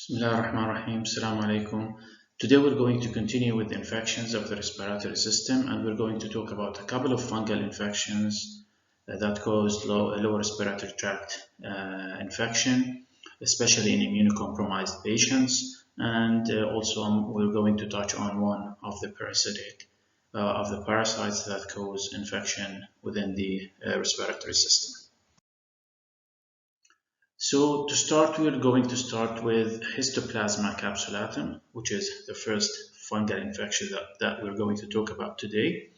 Bismillah ar-Rahman ar-Rahim. Assalamu alaikum. Today we're going to continue with the infections of the respiratory system, and we're going to talk about a couple of fungal infections that cause lower respiratory tract infection, especially in immunocompromised patients. And also we're going to touch on one of the parasitic of the parasites that cause infection within the respiratory system. So to start, we're going to start with Histoplasma capsulatum, which is the first fungal infection that we're going to talk about today.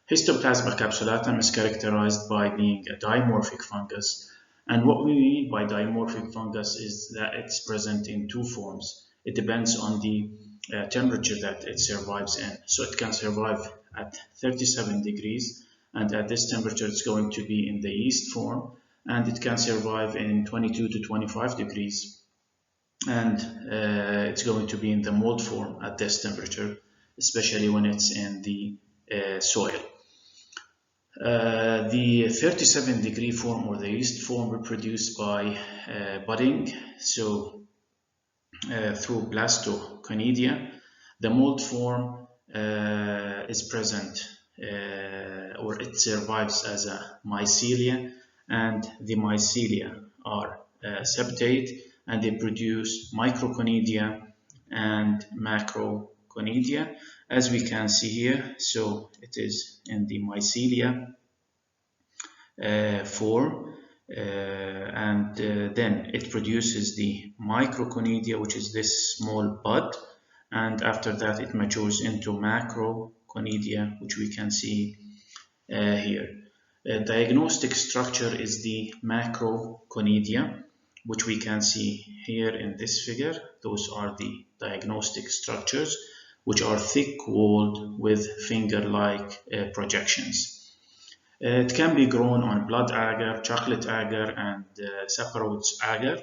Histoplasma capsulatum is characterized by being a dimorphic fungus. And what we mean by dimorphic fungus is that it's present in two forms. It depends on the temperature that it survives in. So it can survive at 37 degrees, and at this temperature it's going to be in the yeast form. And it can survive in 22 to 25 degrees, and it's going to be in the mold form at this temperature, especially when it's in the soil. The 37 degree form, or the yeast form, reproduced by budding, so through blastoconidia. The mold form is present, or it survives as a mycelia, and the mycelia are septate, and they produce microconidia and macroconidia, as we can see here. So it is in the mycelia form, and then it produces the microconidia, which is this small bud, and after that it matures into macroconidia, which we can see here. Diagnostic structure is the macroconidia, which we can see here in this figure. Those are the diagnostic structures, which are thick-walled with finger-like projections. It can be grown on blood agar, chocolate agar, and Saccharose agar,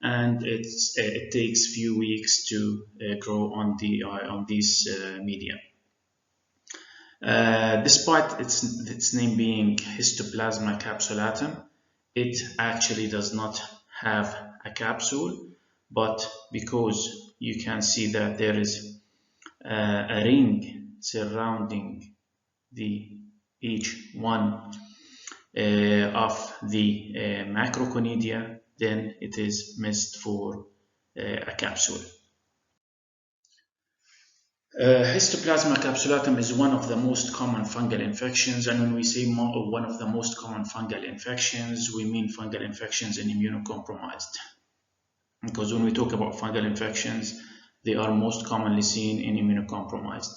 and it takes few weeks to grow on these media. Despite its name being Histoplasma capsulatum, it actually does not have a capsule, but because you can see that there is a ring surrounding each one of the macroconidia, then it is missed for a capsule. Histoplasma capsulatum is one of the most common fungal infections, and when we say one of the most common fungal infections, we mean fungal infections in immunocompromised. Because when we talk about fungal infections, they are most commonly seen in immunocompromised.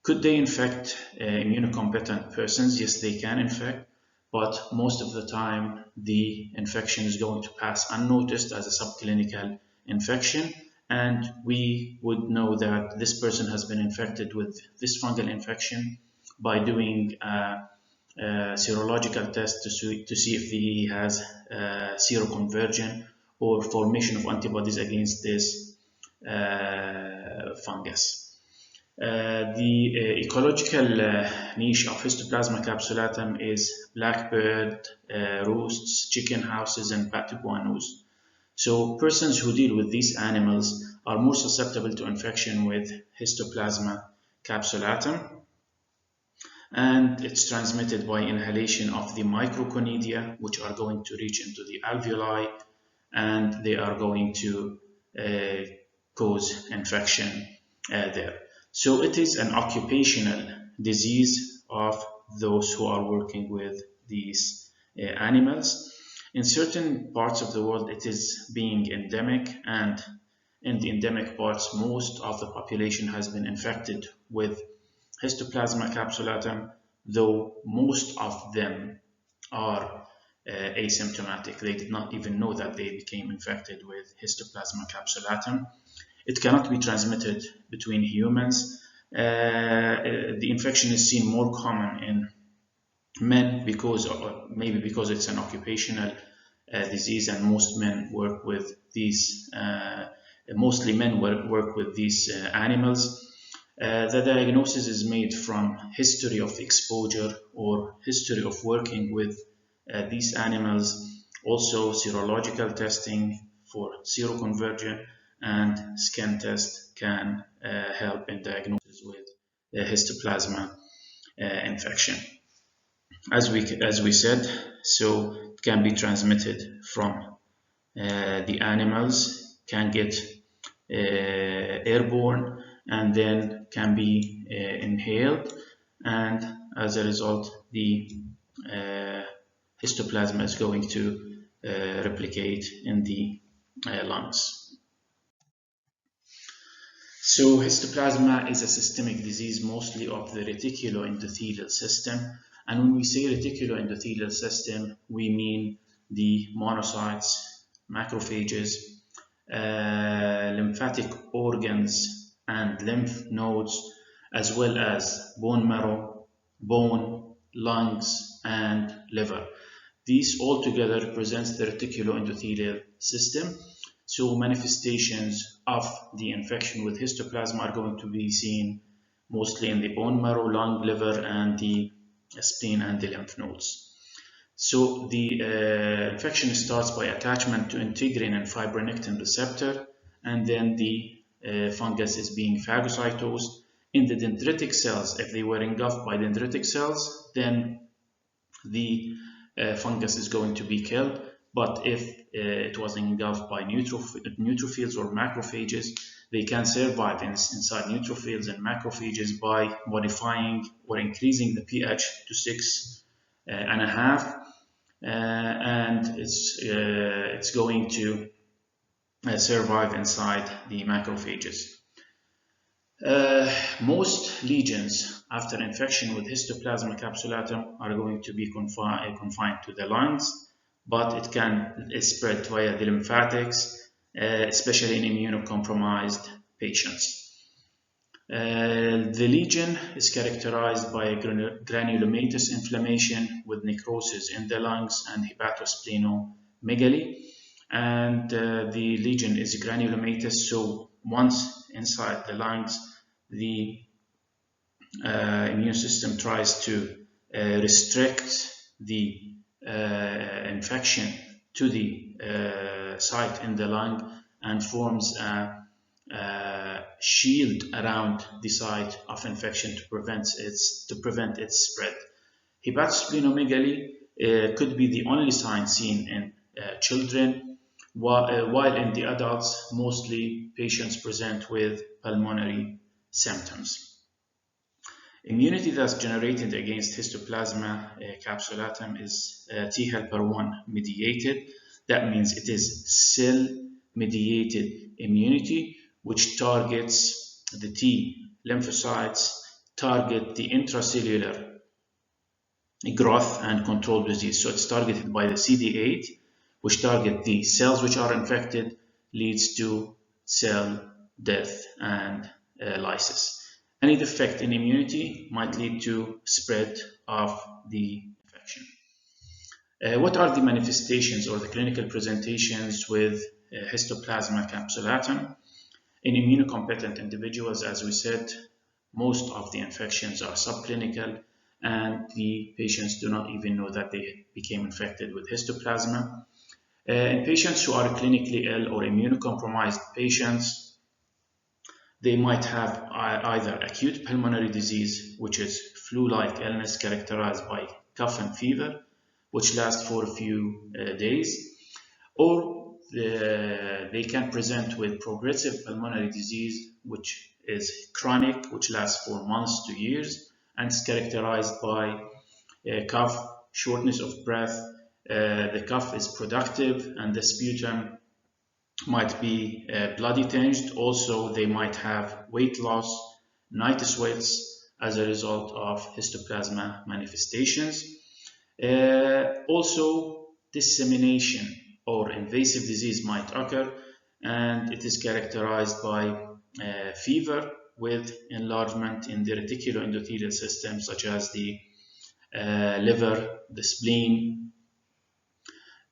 Could they infect immunocompetent persons? Yes, they can infect, but most of the time the infection is going to pass unnoticed as a subclinical infection, and we would know that this person has been infected with this fungal infection by doing a serological test to see if he has seroconversion or formation of antibodies against this fungus. The ecological niche of Histoplasma capsulatum is blackbird roosts, chicken houses, and patebuanus. So persons who deal with these animals are more susceptible to infection with Histoplasma capsulatum, and it's transmitted by inhalation of the microconidia, which are going to reach into the alveoli, and they are going to cause infection there. So it is an occupational disease of those who are working with these animals. In certain parts of the world, it is being endemic, and in the endemic parts, most of the population has been infected with Histoplasma capsulatum, though most of them are asymptomatic. They did not even know that they became infected with Histoplasma capsulatum. It cannot be transmitted between humans. The infection is seen more common in men maybe because it's an occupational disease, and most men work with these. Mostly men work with these animals. The diagnosis is made from history of exposure or history of working with these animals. Also, serological testing for seroconversion, and skin test can help in diagnosis with histoplasma infection. As we said, so it can be transmitted from the animals, can get airborne, and then can be inhaled, and as a result the histoplasma is going to replicate in the lungs. So histoplasma is a systemic disease mostly of the reticuloendothelial system, and when we say reticuloendothelial system, we mean the monocytes, macrophages, lymphatic organs and lymph nodes, as well as bone marrow, bone, lungs, and liver. These all together represents the reticuloendothelial system. So manifestations of the infection with histoplasma are going to be seen mostly in the bone marrow, lung, liver, and the spleen and the lymph nodes. So the infection starts by attachment to integrin and fibronectin receptor, and then the fungus is being phagocytosed. In the dendritic cells, if they were engulfed by dendritic cells, then the fungus is going to be killed. But if it was engulfed by neutrophils or macrophages, they can survive inside neutrophils and macrophages by modifying or increasing the pH to 6.5, and it's going to survive inside the macrophages. Most lesions after infection with Histoplasma capsulatum are going to be confined to the lungs, but it can spread via the lymphatics, especially in immunocompromised patients. The lesion is characterized by a granulomatous inflammation with necrosis in the lungs and hepatosplenomegaly, and the lesion is granulomatous, so once inside the lungs, the immune system tries to restrict the infection to the site in the lung and forms a shield around the site of infection to prevent its spread. Hepatosplenomegaly could be the only sign seen in children, while in the adults, mostly patients present with pulmonary symptoms. Immunity that's generated against Histoplasma capsulatum is T helper 1 mediated. That means it is cell-mediated immunity, which targets the T lymphocytes, target the intracellular growth and control disease. So it's targeted by the CD8, which target the cells which are infected, leads to cell death and lysis. Any defect in immunity might lead to spread of the infection. What are the manifestations or the clinical presentations with Histoplasma capsulatum? In immunocompetent individuals, as we said, most of the infections are subclinical, and the patients do not even know that they became infected with Histoplasma. In patients who are clinically ill or immunocompromised patients, they might have either acute pulmonary disease, which is flu-like illness characterized by cough and fever, which lasts for a few days, or they can present with progressive pulmonary disease, which is chronic, which lasts for months to years, and is characterized by cough, shortness of breath. The cough is productive, and the sputum might be bloody tinged. Also, they might have weight loss, night sweats as a result of Histoplasma manifestations. Also, dissemination or invasive disease might occur, and it is characterized by fever with enlargement in the reticuloendothelial system, such as the liver, the spleen,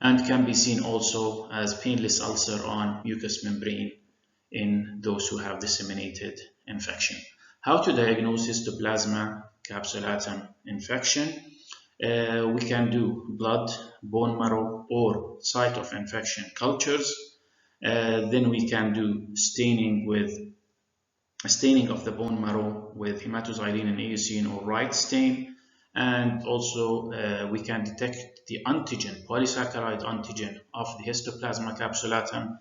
and can be seen also as painless ulcer on mucous membrane in those who have disseminated infection. How to diagnose Histoplasma capsulatum infection? We can do blood, bone marrow, or site of infection cultures. Then we can do staining of the bone marrow with hematoxylin and eosine or right stain, and also we can detect the antigen, polysaccharide antigen of the Histoplasma capsulatum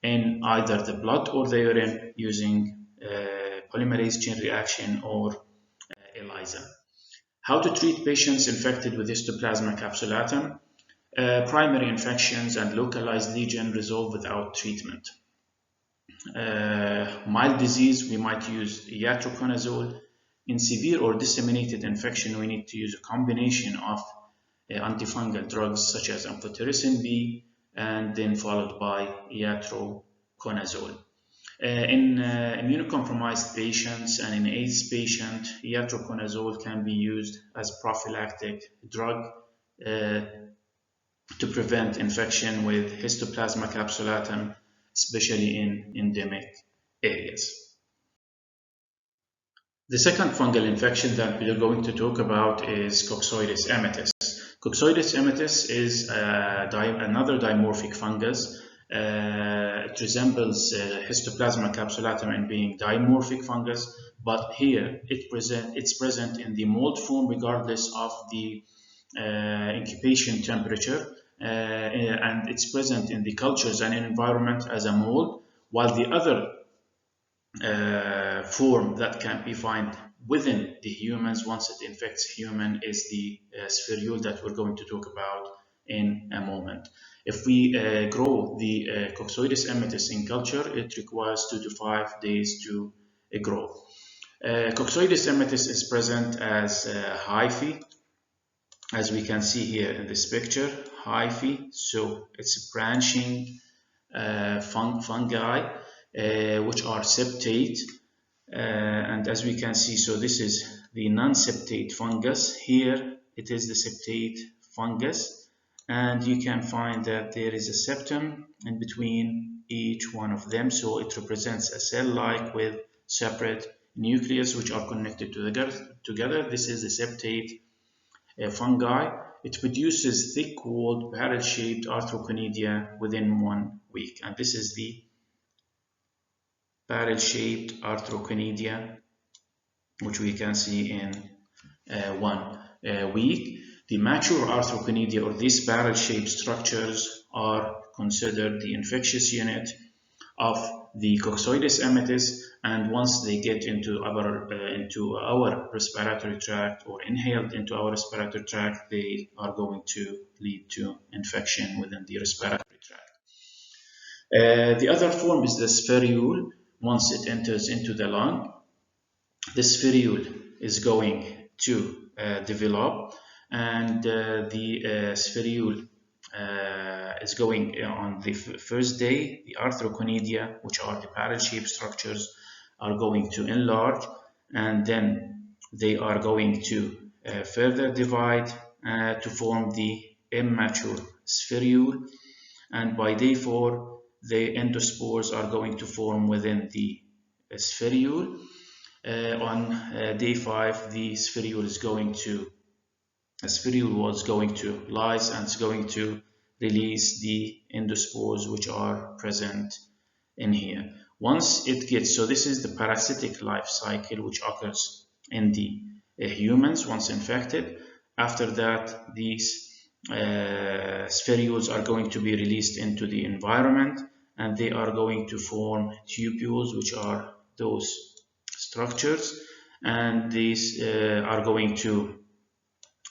in either the blood or the urine using polymerase chain reaction or ELISA. How to treat patients infected with Histoplasma capsulatum? Primary infections and localized lesion resolve without treatment. Mild disease, we might use iatroconazole. In severe or disseminated infection, we need to use a combination of antifungal drugs such as amphotericin B and then followed by iatroconazole. In immunocompromised patients and in AIDS patient, iatroconazole can be used as prophylactic drug to prevent infection with Histoplasma capsulatum, especially in endemic areas. The second fungal infection that we are going to talk about is Coccidioides immitis. Coccidioides immitis is another dimorphic fungus. It resembles Histoplasma capsulatum in being dimorphic fungus, but here it's present in the mold form regardless of the incubation temperature, and it's present in the cultures and environment as a mold, while the other form that can be found within the humans once it infects human is the spherule that we're going to talk about in a moment. If we grow the Coccidioides immitis in culture, it requires 2 to 5 days to grow. Coccidioides immitis is present as hyphae, as we can see here in this picture, hyphae. So it's branching fungi which are septate, and as we can see, so this is the non-septate fungus. Here it is the septate fungus, and you can find that there is a septum in between each one of them, so it represents a cell-like with separate nucleus which are connected together. This is the septate fungi. It produces thick-walled barrel-shaped arthrochonidia within 1 week, and this is the barrel-shaped arthrochonidia which we can see in 1 week. The mature arthrochonidia, or these barrel-shaped structures, are considered the infectious unit of the Coccidioides immitis, and once they get into our respiratory tract or inhaled into our respiratory tract, they are going to lead to infection within the respiratory tract. The other form is the spherule. Once it enters into the lung, the spherule is going to develop, and the spherule is going on the first day. The arthrochonidia, which are the barrel-shaped structures, are going to enlarge, and then they are going to further divide to form the immature spherule, and by day 4 the endospores are going to form within the spherule. On day 5 the spherule was going to lyse and is going to release the endospores which are present in here. Once it gets, so this is the parasitic life cycle which occurs in the humans once infected. After that, these spherules are going to be released into the environment, and they are going to form tubules, which are those structures, and these are going to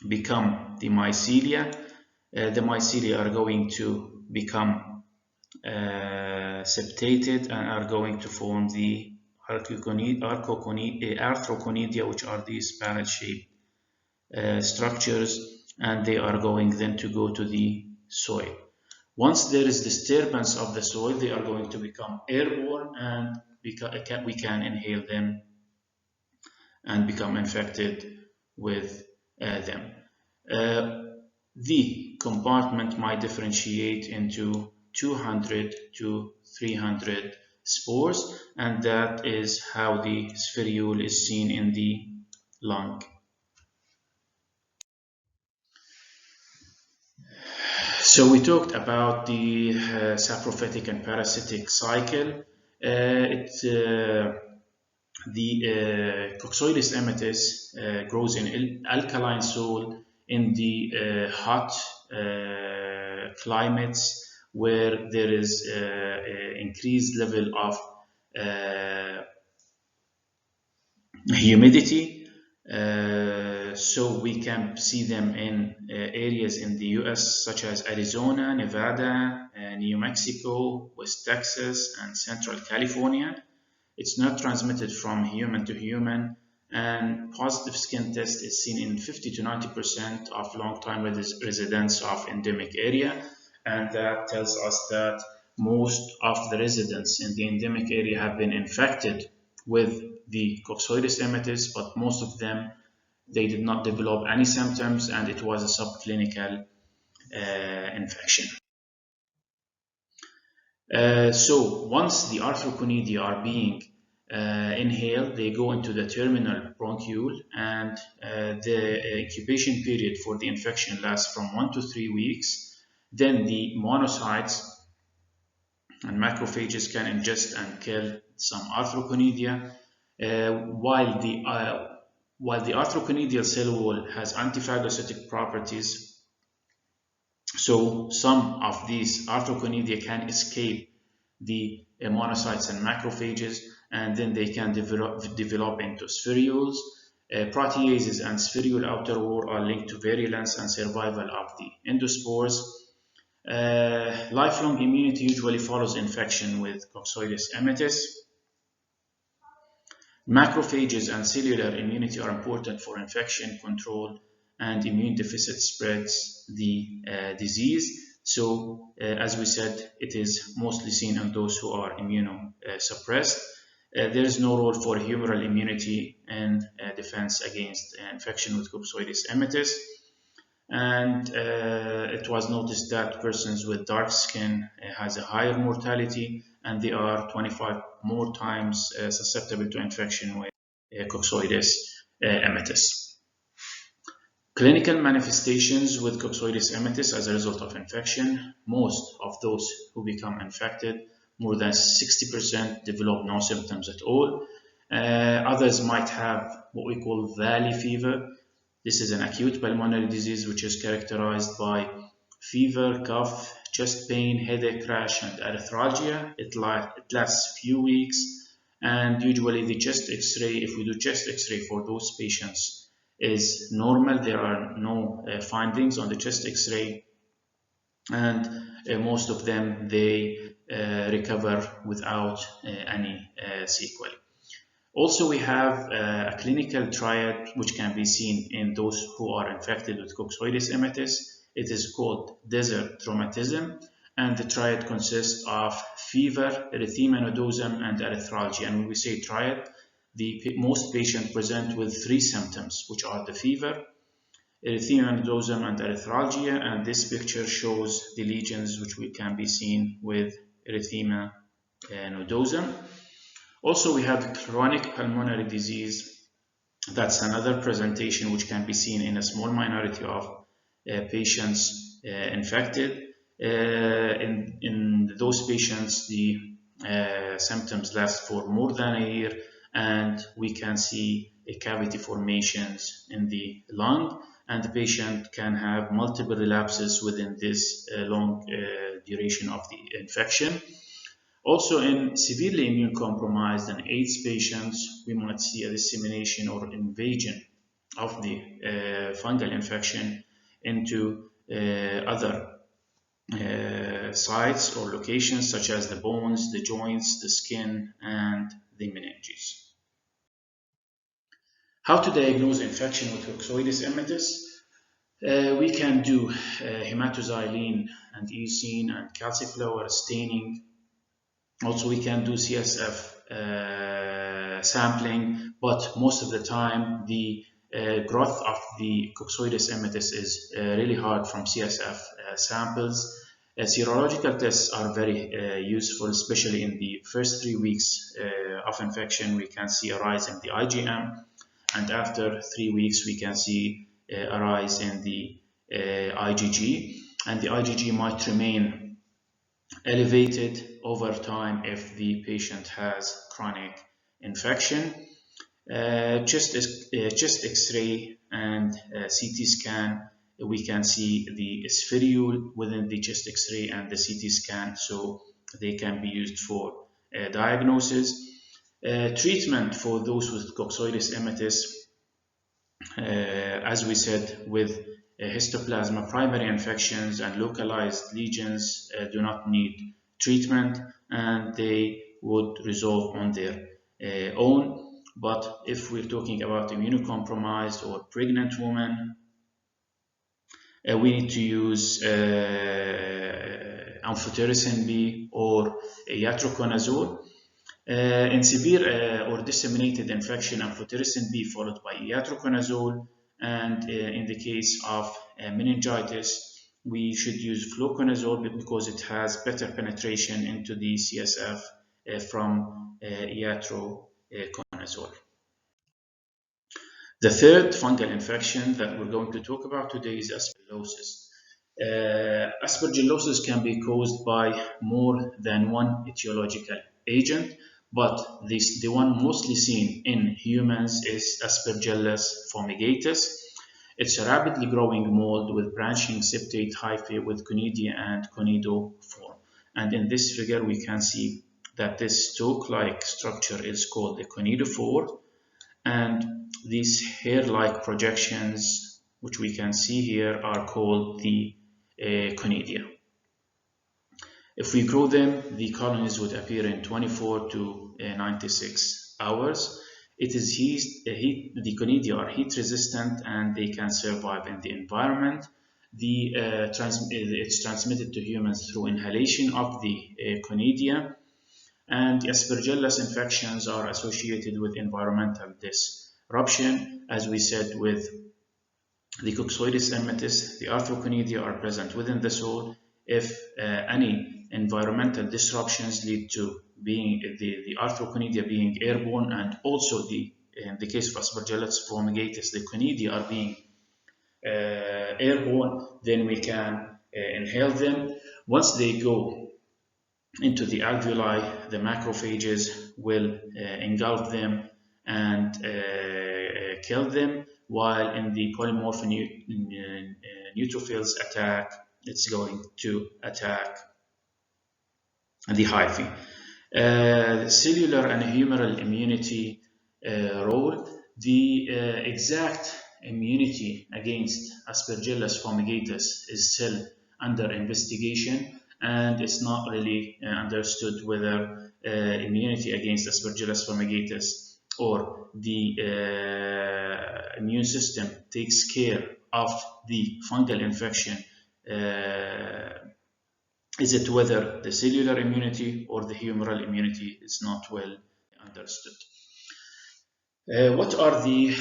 become the mycelia. The mycelia are going to become septated and are going to form the arthrochonidia, which are these barrel-shaped structures, and they are going then to go to the soil. Once there is disturbance of the soil, they are going to become airborne, and we can inhale them and become infected with them. The compartment might differentiate into 200 to 300 spores, and that is how the spherule is seen in the lung. So we talked about the saprophytic and parasitic cycle. The Coccidioides immitis grows in alkaline soil in the hot climates where there is increased level of humidity. So we can see them in areas in the US such as Arizona, Nevada, New Mexico, West Texas, and Central California. It's not transmitted from human to human, and positive skin test is seen in 50 to 90% of long-time residents of endemic area, and that tells us that most of the residents in the endemic area have been infected with the Coccidioides immitis, but most of them, they did not develop any symptoms, and it was a subclinical infection. So once the arthroconida are being inhaled, they go into the terminal bronchiole, and the incubation period for the infection lasts from 1 to 3 weeks. Then the monocytes and macrophages can ingest and kill some arthroconida, while the arthroconadial cell wall has antiphagocytic properties. So some of these arthroconida can escape the monocytes and macrophages, and then they can develop into spherules. Proteases and spherule outer wall are linked to virulence and survival of the endospores. Lifelong immunity usually follows infection with Coccidioides immitis. Macrophages and cellular immunity are important for infection control, and immune deficit spreads the disease. So, as we said, it is mostly seen in those who are immunosuppressed. There is no role for humoral immunity in defense against infection with Coccidioides immitis. And it was noticed that persons with dark skin has a higher mortality, and they are 25 more times susceptible to infection with Coccidioides immitis. Clinical manifestations with Coccidioides immitis as a result of infection: most of those who become infected, more than 60%, develop no symptoms at all. Others might have what we call valley fever. This is an acute pulmonary disease which is characterized by fever, cough, chest pain, headache, rash, and arthralgia. It lasts a few weeks, and usually the chest x-ray, if we do chest x-ray for those patients, is normal. There are no findings on the chest x-ray, and most of them, they recover without any sequelae. Also, we have a clinical triad which can be seen in those who are infected with Coccidioides immitis. It is called desert traumatism, and the triad consists of fever, erythema nodosum, and arthralgia. And when we say triad, most patients present with 3 symptoms, which are the fever, erythema nodosum, and arthralgia. And this picture shows the lesions which can be seen with erythema nodosum. Also, we have chronic pulmonary disease. That's another presentation which can be seen in a small minority of patients infected. In those patients, the symptoms last for more than a year, and we can see cavity formations in the lung, and the patient can have multiple relapses within this long duration of the infection. Also, in severely immune-compromised and AIDS patients, we might see a dissemination or invasion of the fungal infection into other sites or locations such as the bones, the joints, the skin, and the meninges. How to diagnose infection with Coccidioides immitis? We can do hematoxylin and eosine and calciflower staining. Also, we can do CSF sampling, but most of the time the growth of the Coccidioides immitis is really hard from CSF samples. Serological tests are very useful, especially in the first 3 weeks of infection. We can see a rise in the IgM, and after 3 weeks we can see a rise in the IgG. and the IgG might remain elevated over time if the patient has chronic infection. Chest X-ray and CT scan, we can see the spherule within the chest X-ray and the CT scan, so they can be used for diagnosis. Treatment for those with Coccidioides immitis, as we said, with Histoplasma, primary infections and localized lesions do not need treatment, and they would resolve on their own. But if we're talking about immunocompromised or pregnant women, we need to use amphotericin B or iatroconazole. In severe or disseminated infection, amphotericin B followed by iatroconazole, and in the case of meningitis, we should use fluconazole because it has better penetration into the CSF from iatroconazole. The third fungal infection that we're going to talk about today is aspergillosis. Aspergillosis can be caused by more than one etiological agent, but the one mostly seen in humans is Aspergillus fumigatus. It's a rapidly growing mold with branching septate hyphae with conidia and conidoform. And in this figure, we can see that this stalk-like structure is called the conidophore, and these hair-like projections, which we can see here, are called the conidia. If we grow them, the colonies would appear in 24 to 96 hours. The conidia are heat resistant and they can survive in the environment. It's transmitted to humans through inhalation of the conidia, and Aspergillus infections are associated with environmental disruption. As we said with the Coccidioides immitis, the arthroconidia are present within the soil. If any environmental disruptions lead to the arthroconidia being airborne, and also in the case of Aspergillus fumigatus, the conidia are being airborne, then we can inhale them. Once they go into the alveoli, the macrophages will engulf them and kill them, while in the polymorph neutrophils attack, it's going to attack the hyphae. Cellular and humoral immunity role. The exact immunity against Aspergillus fumigatus is still under investigation, and it's not really understood whether immunity against Aspergillus fumigatus or the immune system takes care of the fungal infection. Is it whether the cellular immunity or the humoral immunity is not well understood. What are the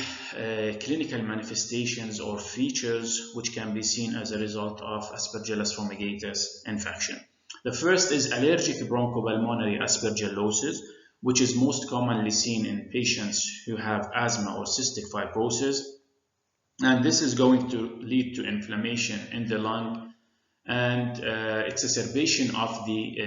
clinical manifestations or features which can be seen as a result of Aspergillus fumigatus infection? The first is allergic bronchopulmonary aspergillosis, which is most commonly seen in patients who have asthma or cystic fibrosis. And this is going to lead to inflammation in the lung and exacerbation of the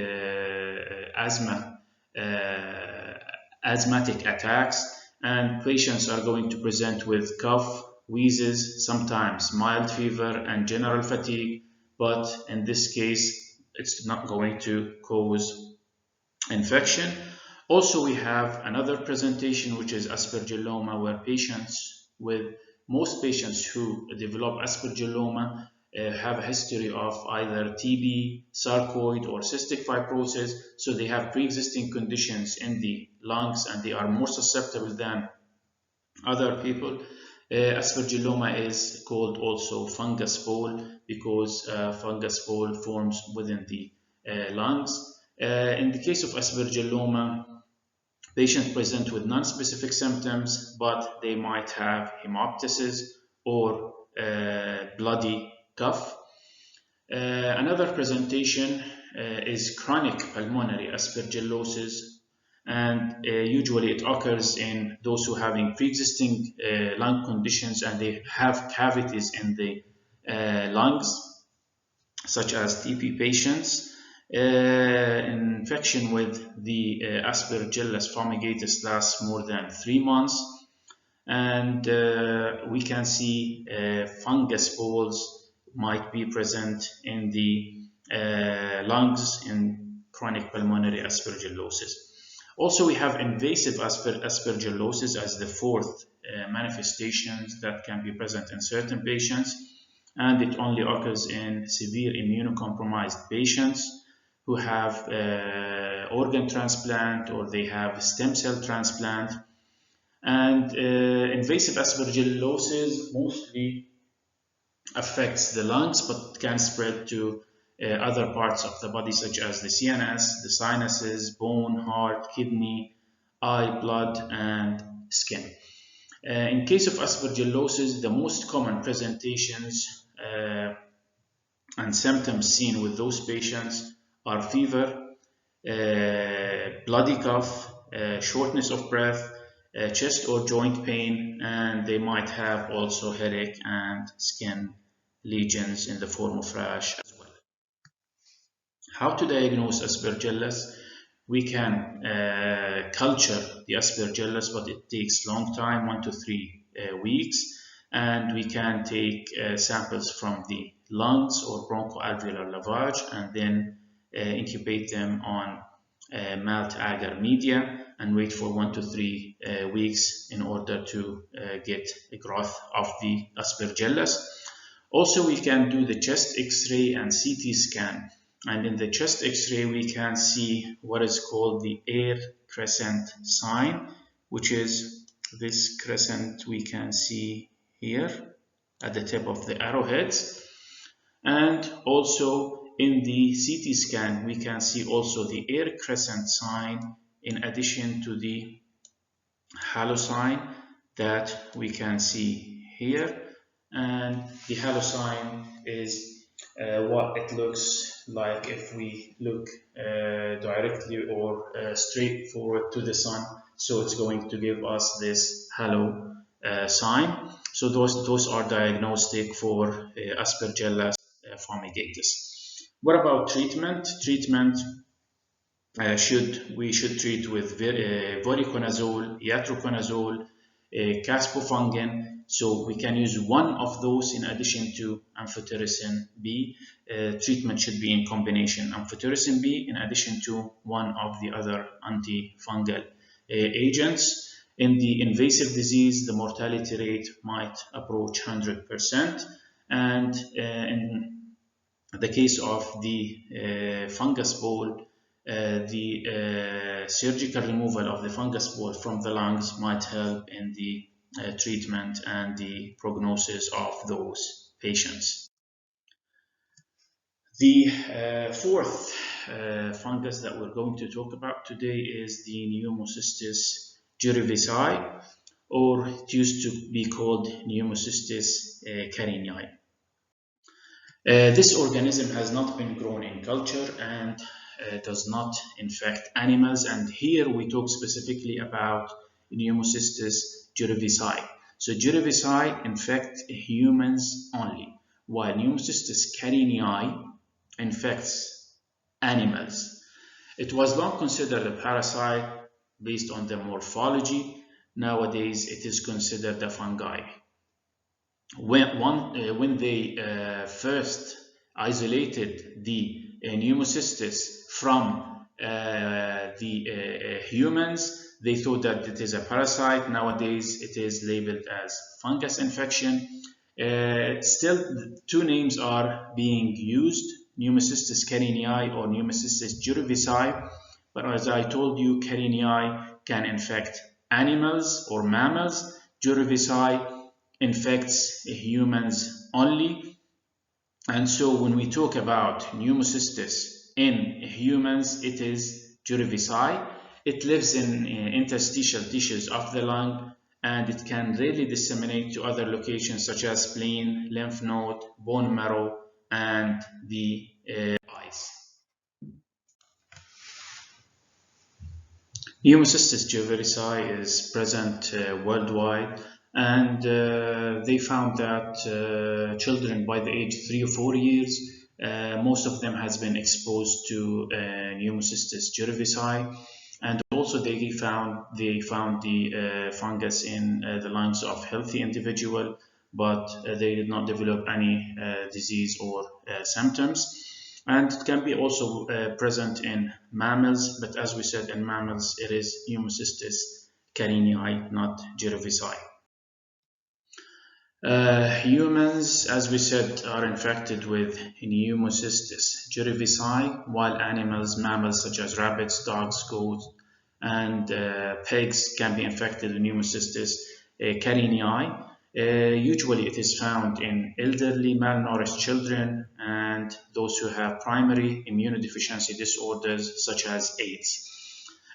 asthmatic attacks. And patients are going to present with cough, wheezes, sometimes mild fever and general fatigue, but in this case, it's not going to cause infection. Also, we have another presentation, which is aspergilloma, where most patients who develop aspergilloma have a history of either TB, sarcoid, or cystic fibrosis, so they have pre-existing conditions in the lungs and they are more susceptible than other people. Aspergilloma is called also fungus bowl because fungus bowl forms within the lungs. In the case of aspergilloma, patients present with non-specific symptoms, but they might have hemoptysis or bloody cough. Another presentation is chronic pulmonary aspergillosis, and usually it occurs in those who are having pre-existing lung conditions and they have cavities in the lungs. such as TB patients. Infection with the Aspergillus fumigatus lasts more than 3 months, and we can see fungus balls might be present in the lungs in chronic pulmonary aspergillosis. Also, we have invasive aspergillosis as the fourth manifestation that can be present in certain patients, and it only occurs in severe immunocompromised patients who have organ transplant or they have stem cell transplant. And invasive aspergillosis mostly affects the lungs, but can spread to other parts of the body, such as the CNS, the sinuses, bone, heart, kidney, eye, blood, and skin. In case of aspergillosis, the most common presentations and symptoms seen with those patients are fever, bloody cough, shortness of breath, chest or joint pain, and they might have also headache and skin lesions in the form of rash as well. How to diagnose Aspergillus? We can culture the Aspergillus, but it takes long time, 1 to 3 weeks, and we can take samples from the lungs or bronchoalveolar lavage and then incubate them on malt agar media and wait for 1 to 3 weeks in order to get a growth of the Aspergillus. Also, we can do the chest X-ray and CT scan, and in the chest X-ray we can see what is called the air crescent sign, which is this crescent we can see here at the tip of the arrowheads. And also in the CT scan we can see also the air crescent sign in addition to the halo sign that we can see here. And the halo sign is what it looks like if we look directly or straight forward to the sun. So it's going to give us this halo sign. So those are diagnostic for Aspergillus fumigatus. What about treatment? Treatment we should treat with voriconazole, iatroconazole, caspofungin. So we can use one of those in addition to amphotericin B. Treatment should be in combination, amphotericin B in addition to one of the other antifungal agents. In the invasive disease, the mortality rate might approach 100%. And in the case of the fungus ball, the surgical removal of the fungus ball from the lungs might help in the treatment and the prognosis of those patients. The fourth fungus that we're going to talk about today is the Pneumocystis jirovecii, or it used to be called Pneumocystis carinii. This organism has not been grown in culture and does not infect animals, and here we talk specifically about Pneumocystis jirovecii. So jirovecii infect humans only, while Pneumocystis carinii infects animals. It was long considered a parasite based on the morphology. Nowadays it is considered a fungi. When they first isolated the Pneumocystis from the humans, they thought that it is a parasite. Nowadays it is labeled as fungus infection. Still, two names are being used, Pneumocystis carinii or Pneumocystis jirovecii, but as I told you, carinii can infect animals or mammals. Jirovecii infects humans only. And so when we talk about Pneumocystis in humans, it is jirovecii. It lives in interstitial tissues of the lung, and it can really disseminate to other locations such as spleen, lymph node, bone marrow, and the eyes. Pneumocystis jirovecii is present worldwide, and they found that children by the age 3 or 4 years Most of them has been exposed to Pneumocystis jirovecii, and also they found the fungus in the lungs of healthy individual, but they did not develop any disease or symptoms. And it can be also present in mammals, but as we said, in mammals it is Pneumocystis carinii, not jirovecii. Humans, as we said, are infected with Pneumocystis jirovecii, while mammals such as rabbits, dogs, goats, and pigs can be infected with Pneumocystis carinii. Usually it is found in elderly, malnourished children and those who have primary immunodeficiency disorders such as AIDS.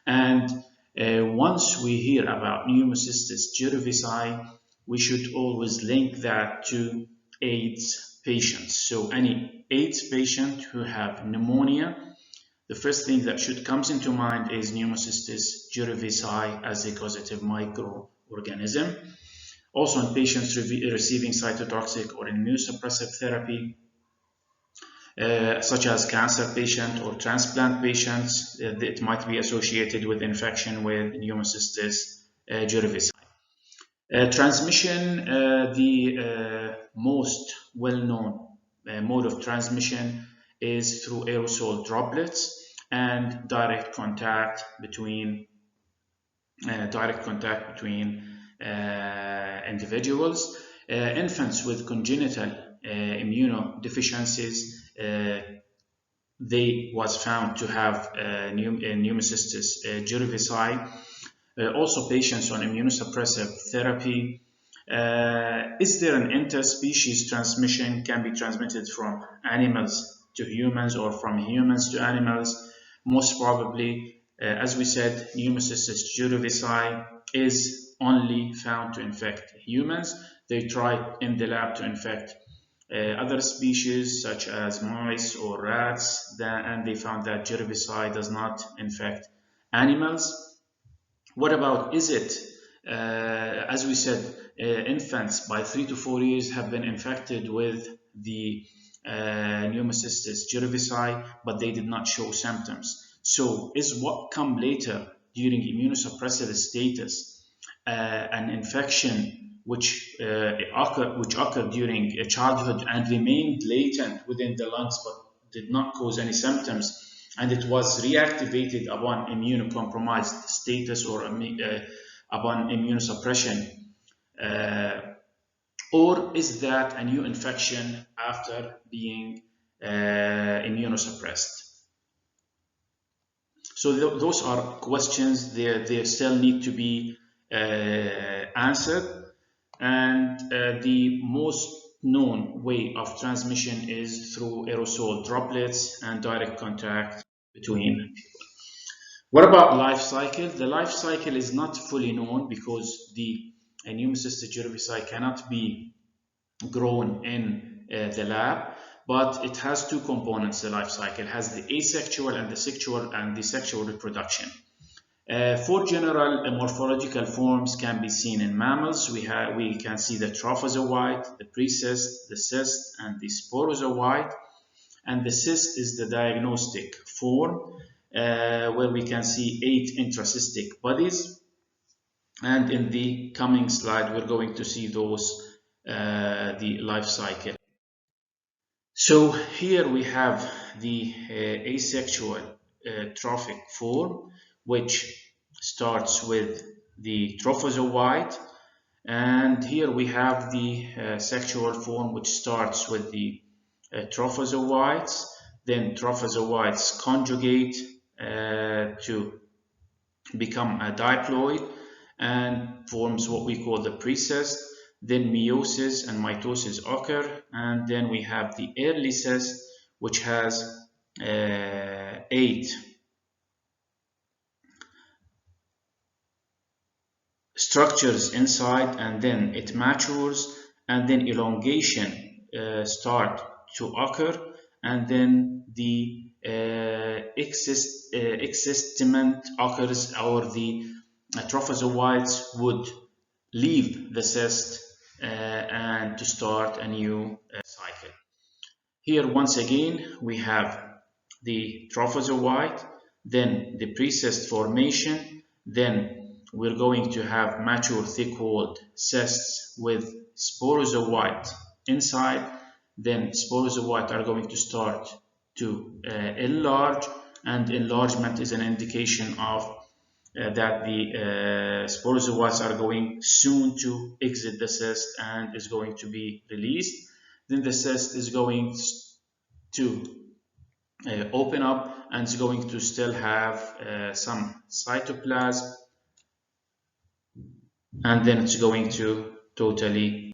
And once we hear about Pneumocystis jirovecii, we should always link that to AIDS patients. So any AIDS patient who have pneumonia, the first thing that should comes into mind is Pneumocystis jirovecii as a causative microorganism. Also in patients receiving cytotoxic or immunosuppressive therapy, such as cancer patients or transplant patients, it might be associated with infection with Pneumocystis jirovecii. Transmission, the most well-known mode of transmission is through aerosol droplets and direct contact between individuals. Infants with congenital immunodeficiencies, they was found to have Pneumocystis jirovecii. Also patients on immunosuppressive therapy. Is there an interspecies transmission? Can be transmitted from animals to humans or from humans to animals? Most probably, as we said, Pneumocystis jirovecii is only found to infect humans. They tried in the lab to infect other species such as mice or rats, and they found that jirovecii does not infect animals. What about, is it, as we said, infants by 3 to 4 years have been infected with the Pneumocystis jirovecii, but they did not show symptoms. So is what come later during immunosuppressive status an infection which occurred during childhood and remained latent within the lungs but did not cause any symptoms, and it was reactivated upon immunocompromised status or upon immunosuppression? Or is that a new infection after being immunosuppressed? So those are questions. They still need to be answered. And the most known way of transmission is through aerosol droplets and direct contact between people. What about life cycle? The life cycle is not fully known because the Pneumocystis jirovecii cannot be grown in the lab, but it has two components. The life cycle has the asexual and the sexual reproduction. Four general morphological forms can be seen in mammals. We can see the trophozoite, the precyst, the cyst, and the sporozoite. And the cyst is the diagnostic form, where we can see 8 intracystic bodies. And in the coming slide, we're going to see those, the life cycle. So here we have the asexual trophic form, which starts with the trophozoite, and here we have the sexual form, which starts with the trophozoites. Then trophozoites conjugate to become a diploid and forms what we call the precyst. Then meiosis and mitosis occur, and then we have the early cyst, which has 8 structures inside, and then it matures, and then elongation start to occur, and then the existiment occurs, or the trophozoites would leave the cyst and to start a new cycle. Here, once again, we have the trophozoite, then the pre-cyst formation, then we're going to have mature thick-walled cysts with sporozoite inside. Then sporozoite are going to start to enlarge, and enlargement is an indication of that the sporozoites are going soon to exit the cyst and is going to be released. Then the cyst is going to open up and is going to still have some cytoplasm, and then it's going to totally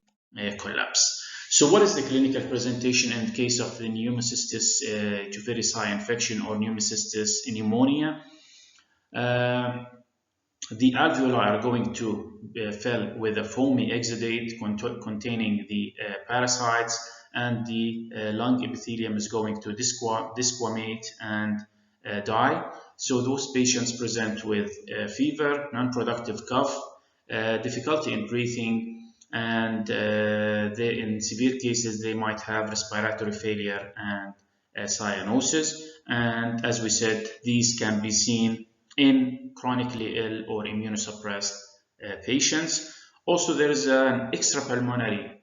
collapse. So what is the clinical presentation in case of the pneumocystis jirovecii infection or pneumocystis pneumonia? The alveoli are going to fill with a foamy exudate containing the parasites, and the lung epithelium is going to disquamate and die. So those patients present with fever, non-productive cough, difficulty in breathing, and in severe cases they might have respiratory failure and cyanosis. And as we said, these can be seen in chronically ill or immunosuppressed patients. Also, there is an extrapulmonary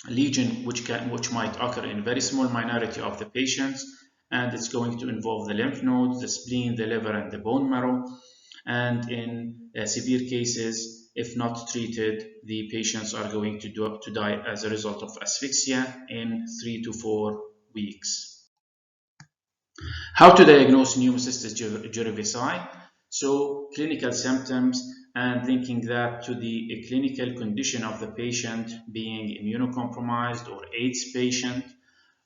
lesion which might occur in very small minority of the patients, and it's going to involve the lymph nodes, the spleen, the liver, and the bone marrow. And in severe cases, if not treated, the patients are going to die as a result of asphyxia in 3 to 4 weeks. How to diagnose pneumocystis jirovecii? So clinical symptoms, and linking that to the clinical condition of the patient being immunocompromised or AIDS patient.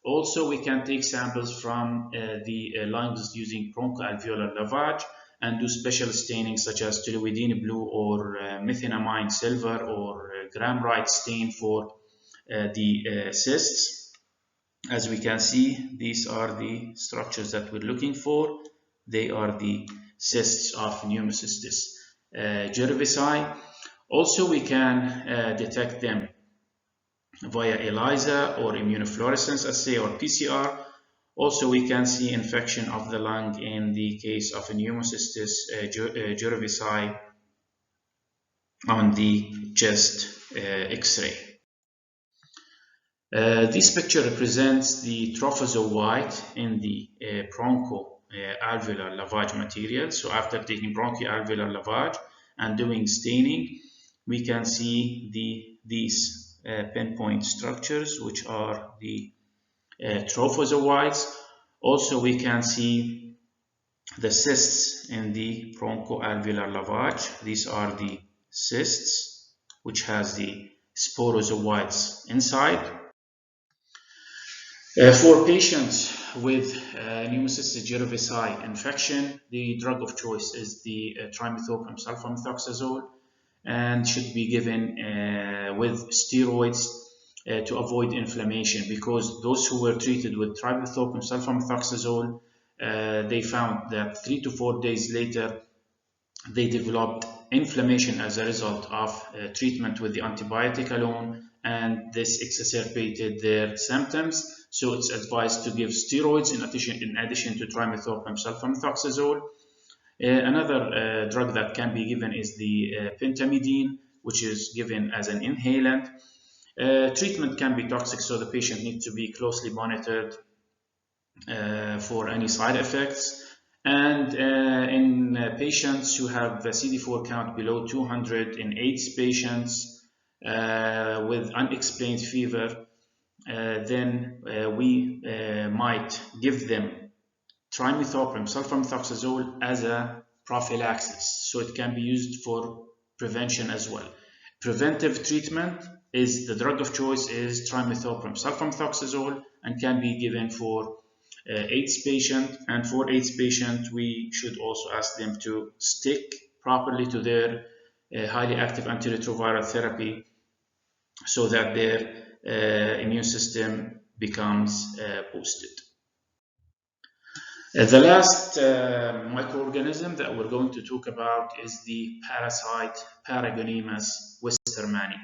Also, we can take samples from the lungs using bronchoalveolar lavage and do special staining such as toluidine blue or methenamine silver or Gram-Wright stain for the cysts. As we can see, these are the structures that we're looking for. They are the cysts of pneumocystis jirovecii. Also, we can detect them via ELISA or immunofluorescence assay or PCR. Also, we can see infection of the lung in the case of a pneumocystis jirovecii on the chest X-ray. This picture represents the trophozoite in the bronchoalveolar lavage material. So after taking bronchoalveolar lavage and doing staining, we can see these pinpoint structures, which are the trophozoites. Also, we can see the cysts in the bronchoalveolar lavage. These are the cysts, which has the sporozoites inside. For patients with pneumocystis jirovecii infection, the drug of choice is the trimethoprim sulfamethoxazole, and should be given with steroids to avoid inflammation, because those who were treated with trimethoprim sulfamethoxazole, they found that 3 to 4 days later they developed inflammation as a result of treatment with the antibiotic alone, and this exacerbated their symptoms. So it's advised to give steroids in addition to trimethoprim sulfamethoxazole. Another drug that can be given is the pentamidine, which is given as an inhalant. Treatment can be toxic, so the patient needs to be closely monitored for any side effects. And in patients who have a CD4 count below 200, in AIDS patients with unexplained fever, then we might give them trimethoprim sulfamethoxazole as a prophylaxis, so it can be used for prevention as well. Preventive treatment is the drug of choice is trimethoprim sulfamethoxazole, and can be given for AIDS patient. And for AIDS patient, we should also ask them to stick properly to their highly active antiretroviral therapy, so that their immune system becomes boosted. The last microorganism that we're going to talk about is the parasite Paragonemus westermanni.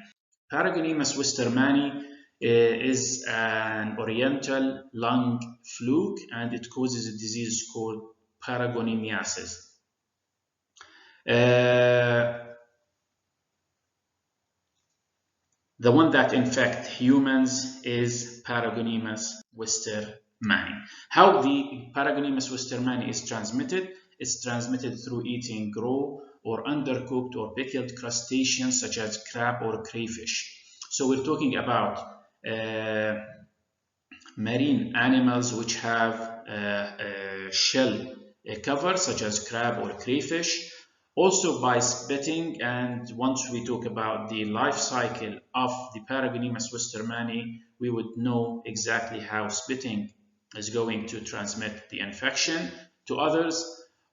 Paragonemus westermanni is an oriental lung fluke, and it causes a disease called paragonimiasis. The one that infects humans is Paragonimus westermani. How the Paragonimus westermani is transmitted? It's transmitted through eating raw or undercooked or pickled crustaceans such as crab or crayfish. So we're talking about marine animals which have a shell cover such as crab or crayfish. Also by spitting, and once we talk about the life cycle of the Paragonimus westermani, we would know exactly how spitting is going to transmit the infection to others.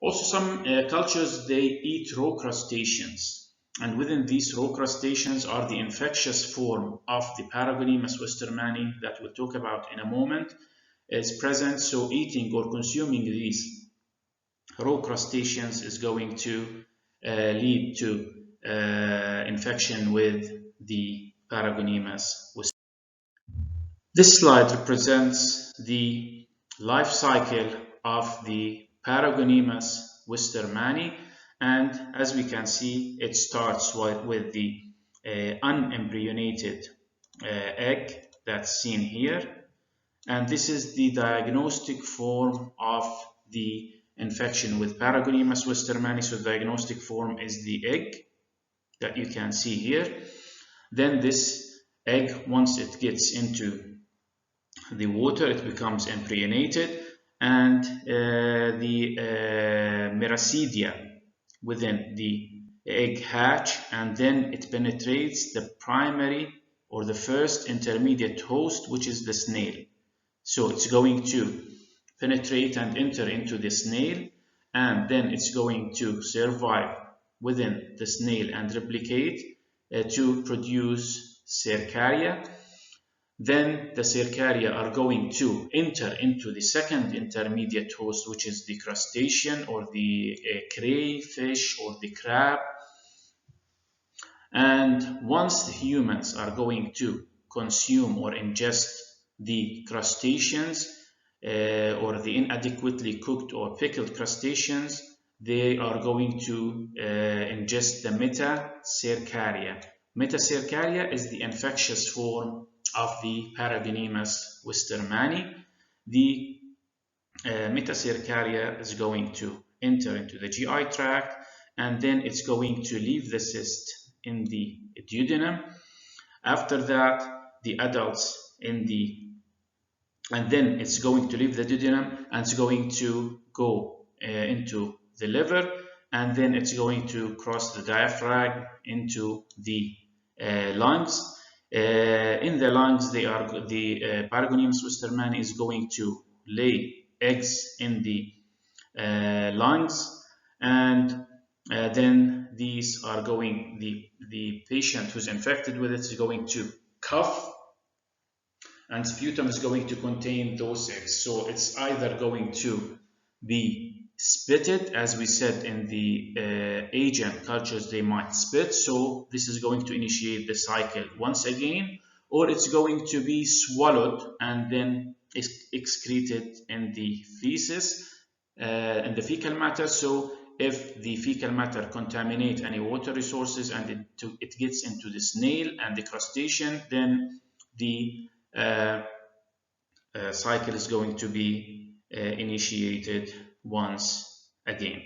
Also, some cultures, they eat raw crustaceans, and within these raw crustaceans are the infectious form of the Paragonimus westermani that we'll talk about in a moment is present. So eating or consuming these raw crustaceans is going to lead to infection with the Paragonimus westermani. This slide represents the life cycle of the Paragonimus westermani, and as we can see, it starts with the unembryonated egg that's seen here, and this is the diagnostic form of the infection with Paragonimus westermani. So the diagnostic form is the egg that you can see here. Then this egg, once it gets into the water, it becomes embryonated, and the meracidia within the egg hatch, and then it penetrates the primary or the first intermediate host, which is the snail. So it's going to penetrate and enter into the snail, and then it's going to survive within the snail and replicate to produce cercaria. Then the cercaria are going to enter into the second intermediate host, which is the crustacean or the crayfish or the crab. And once the humans are going to consume or ingest the crustaceans or the inadequately cooked or pickled crustaceans, they are going to ingest the Metacercariae. Metacercariae is the infectious form of the Paragonimus westermani. The Metacercariae is going to enter into the GI tract, and then it's going to leave the cyst in the duodenum. After that, the adults and then it's going to leave the duodenum, and it's going to go into the liver, and then it's going to cross the diaphragm into the lungs. In the lungs, the Paragonimus westermani is going to lay eggs in the lungs, and then these are going, the patient who's infected with it is going to cough, and sputum is going to contain those eggs. So it's either going to be spitted, as we said in the Asian cultures, they might spit, so this is going to initiate the cycle once again, or it's going to be swallowed and then excreted in the feces, in the fecal matter. So if the fecal matter contaminate any water resources and it gets into the snail and the crustacean, then the cycle is going to be initiated once again.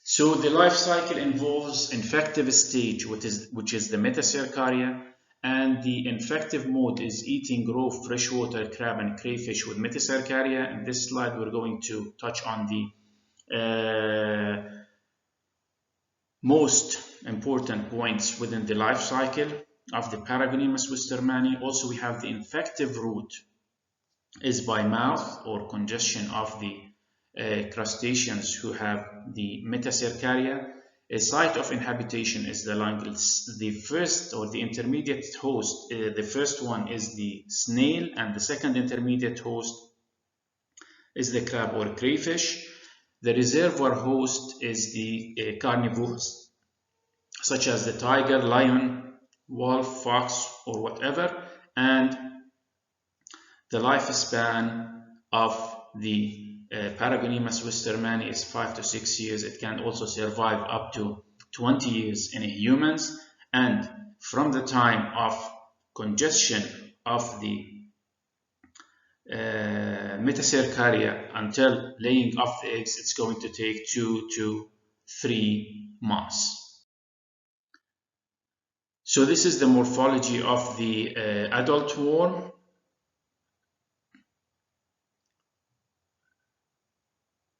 So the life cycle involves infective stage, which is the Metacercariae, and the infective mode is eating raw freshwater crab and crayfish with Metacercariae. In this slide, we're going to touch on the most important points within the life cycle of the Paragonimus westermani. Also, we have the infective route is by mouth or congestion of the crustaceans who have the Metacercariae. A site of inhabitation is the lung. The first or the intermediate host, the first one is the snail, and the second intermediate host is the crab or crayfish. The reservoir host is the carnivores, such as the tiger, lion, wolf, fox, or whatever, and the lifespan of the Paragonimus wistermani is 5 to 6 years. It can also survive up to 20 years in humans, and from the time of congestion of the Metacercariae until laying of the eggs, it's going to take 2 to 3 months. So this is the morphology of the adult worm.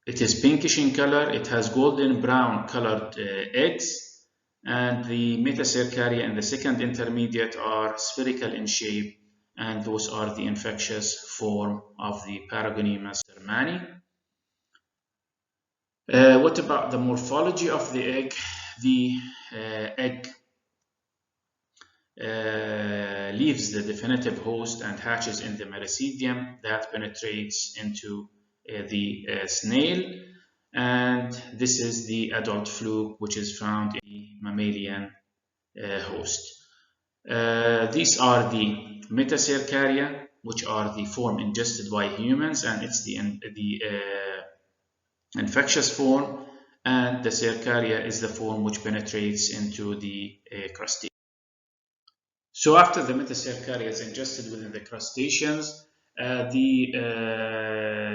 It is pinkish in color. It has golden brown colored eggs, and the Metacercariae and the second intermediate are spherical in shape, and those are the infectious form of the Paragonimus wistermani. What about the morphology of the egg? The egg leaves the definitive host and hatches in the mericidium that penetrates into the snail, and this is the adult fluke, which is found in the mammalian host. These are the Metacercariae, which are the form ingested by humans, and it's the infectious form, and the cercaria is the form which penetrates into the crustacean. So after the Metacercaria is ingested within the crustaceans, the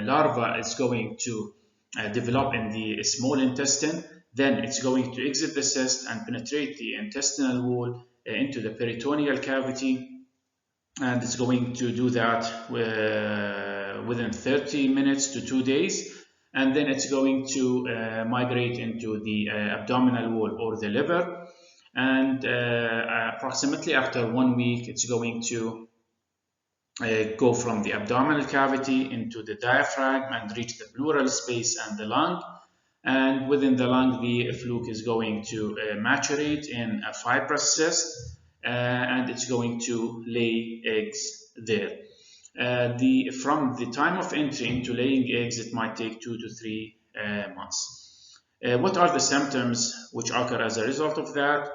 larva is going to develop in the small intestine. Then it's going to exit the cyst and penetrate the intestinal wall into the peritoneal cavity, and it's going to do that within 30 minutes to 2 days, and then it's going to migrate into the abdominal wall or the liver, and approximately after 1 week it's going to go from the abdominal cavity into the diaphragm and reach the pleural space and the lung, and within the lung the fluke is going to maturate in a fibrous cyst, and it's going to lay eggs there. From the time of entry into laying eggs, it might take 2 to 3 months. What are the symptoms which occur as a result of that?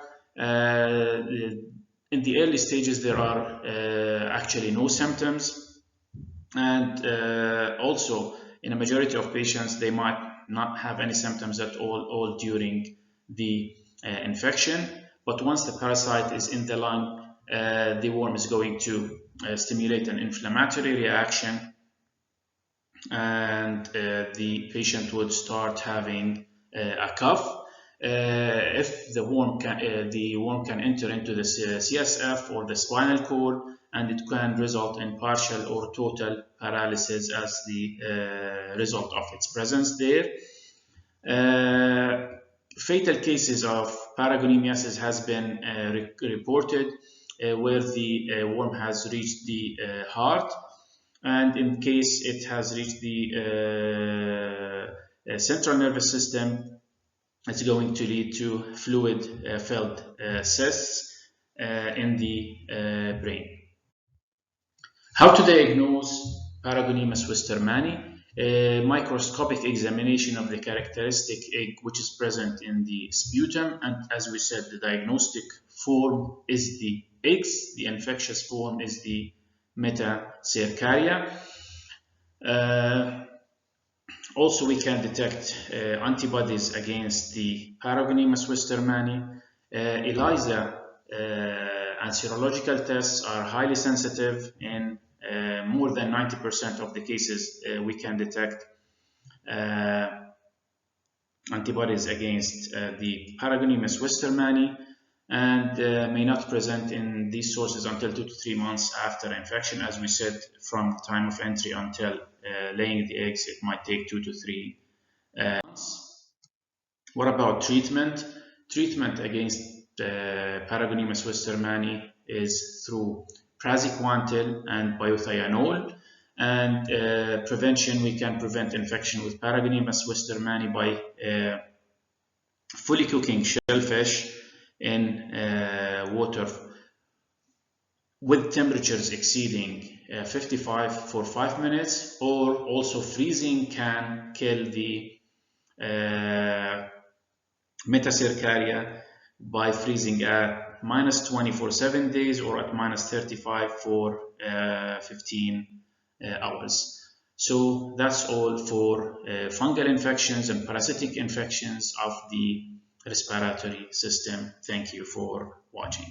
In the early stages, there are actually no symptoms, and also in a majority of patients, they might not have any symptoms at all during the infection. But once the parasite is in the lung, the worm is going to stimulate an inflammatory reaction, and the patient would start having a cough. If the worm can enter into the CSF or the spinal cord, and it can result in partial or total paralysis as the result of its presence there. Fatal cases of paragoniemiasis has been reported where the worm has reached the heart, and in case it has reached the central nervous system, it's going to lead to fluid-filled cysts in the brain. How to diagnose Paragonimus wistermani? Microscopic examination of the characteristic egg which is present in the sputum, and as we said, the diagnostic form is the eggs, the infectious form is the Metacercariae. Also, we can detect antibodies against the Paragonimus wistermani. ELISA and serological tests are highly sensitive. In more than 90% of the cases, we can detect antibodies against the Paragonimus wistermani, and may not present in these sources until 2 to 3 months after infection. As we said, from the time of entry until laying the eggs, it might take 2 to 3 months. What about treatment? Treatment against Paragonimus wistermani is through praziquantel and biothianol, and prevention, we can prevent infection with Paragonimus wistermani by fully cooking shellfish in water with temperatures exceeding 55 for 5 minutes, or also freezing can kill the Metacercariae by freezing at -20 for 7 days or at -35 for 15 hours. So that's all for fungal infections and parasitic infections of the respiratory system. Thank you for watching.